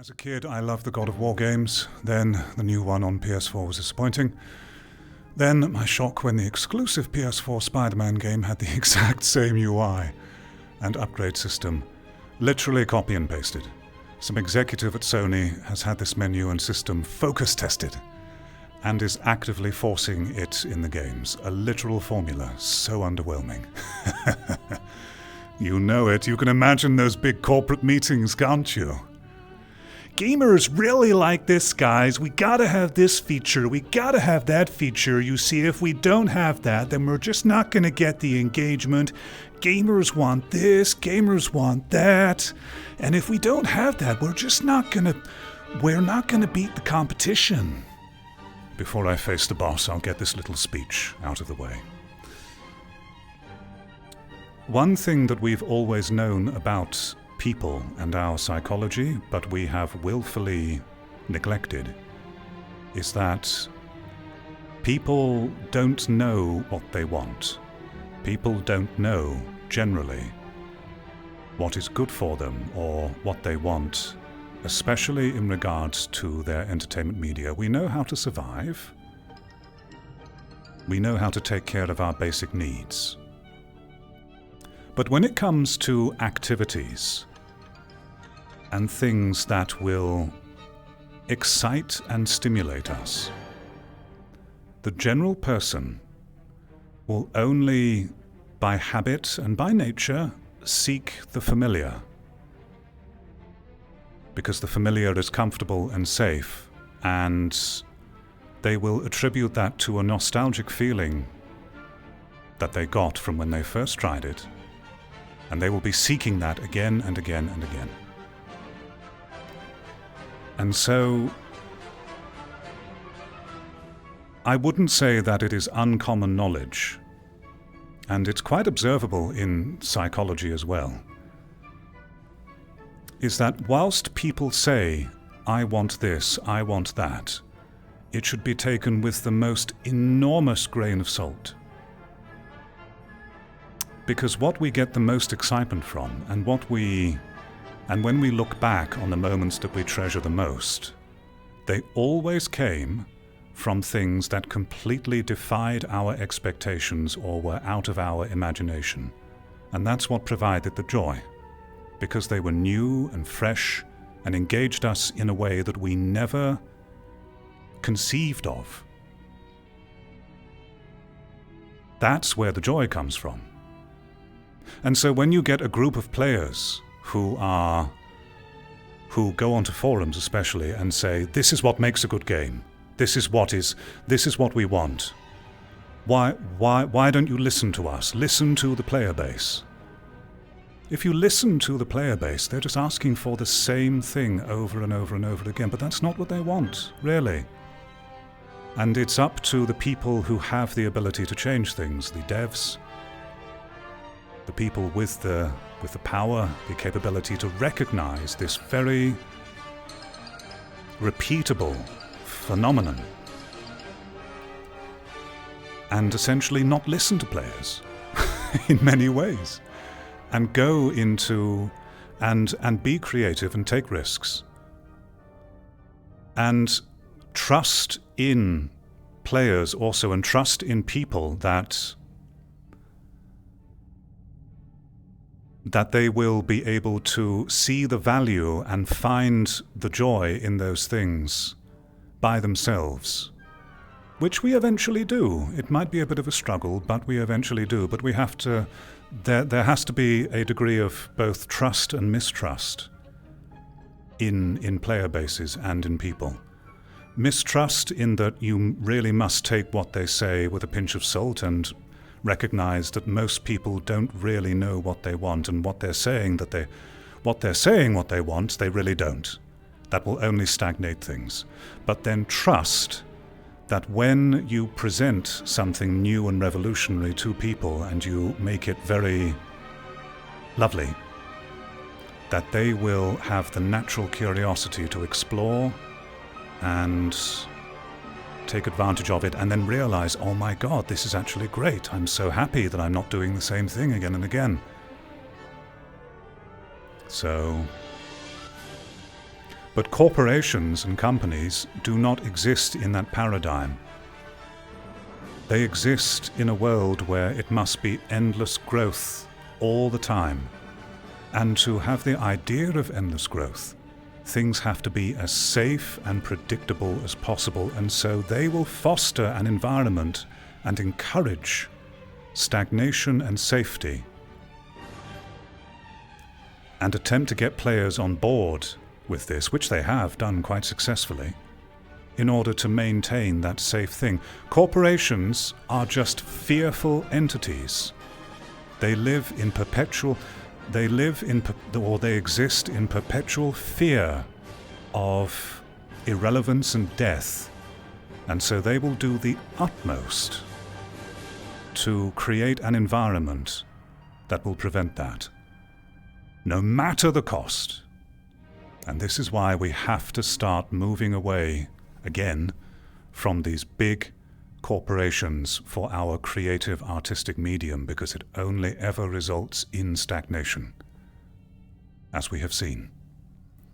As a kid, I loved the God of War games. Then the new one on PS4 was disappointing. Then my shock when the exclusive PS4 Spider-Man game had the exact same UI and upgrade system. Literally copy and pasted. Some executive at Sony has had this menu and system focus tested and is actively forcing it in the games. A literal formula, so underwhelming. You know it, you can imagine those big corporate meetings, can't you? Gamers really like this, guys. We gotta have this feature, we gotta have that feature. You see, if we don't have that, then we're just not gonna get the engagement. Gamers want this, gamers want that. And if we don't have that, we're not gonna beat the competition. Before I face the boss, I'll get this little speech out of the way. One thing that we've always known about people and our psychology, but we have willfully neglected, is that people don't know what they want. People don't know, generally, what is good for them or what they want, especially in regards to their entertainment media. We know how to survive. We know how to take care of our basic needs. But when it comes to activities and things that will excite and stimulate us, the general person will only, by habit and by nature, seek the familiar. Because the familiar is comfortable and safe, and they will attribute that to a nostalgic feeling that they got from when they first tried it. And they will be seeking that again and again and again. And so, I wouldn't say that it is uncommon knowledge, and it's quite observable in psychology as well, is that whilst people say, I want this, I want that, it should be taken with the most enormous grain of salt. Because what we get the most excitement from, and when we look back on the moments that we treasure the most, they always came from things that completely defied our expectations or were out of our imagination. And that's what provided the joy, because they were new and fresh and engaged us in a way that we never conceived of. That's where the joy comes from. And so when you get a group of players who go onto forums especially and say, this is what makes a good game, this is what we want, why don't you listen to us? Listen to the player base. If you listen to the player base, they're just asking for the same thing over and over and over again, but that's not what they want, really. And it's up to the people who have the ability to change things, the devs, the people with the power, the capability to recognize this very repeatable phenomenon and essentially not listen to players in many ways and go into and be creative and take risks and trust in players also, and trust in people that they will be able to see the value and find the joy in those things by themselves, which we eventually do. It might be a bit of a struggle, but we eventually do. But we have to, there has to be a degree of both trust and mistrust in player bases and in people. Mistrust in that you really must take what they say with a pinch of salt and recognize that most people don't really know what they want, and what they're saying what they want, they really don't. That will only stagnate things. But then trust that when you present something new and revolutionary to people and you make it very lovely, that they will have the natural curiosity to explore and take advantage of it, and then realize, oh my God, this is actually great. I'm so happy that I'm not doing the same thing again and again. So But corporations and companies do not exist in that paradigm. They exist in a world where it must be endless growth all the time. And to have the idea of endless growth, things have to be as safe and predictable as possible, and so they will foster an environment and encourage stagnation and safety, and attempt to get players on board with this, which they have done quite successfully, in order to maintain that safe thing. Corporations are just fearful entities. They exist in perpetual fear of irrelevance and death, and so they will do the utmost to create an environment that will prevent that, no matter the cost. And this is why we have to start moving away again from these big corporations for our creative artistic medium, because it only ever results in stagnation, as we have seen.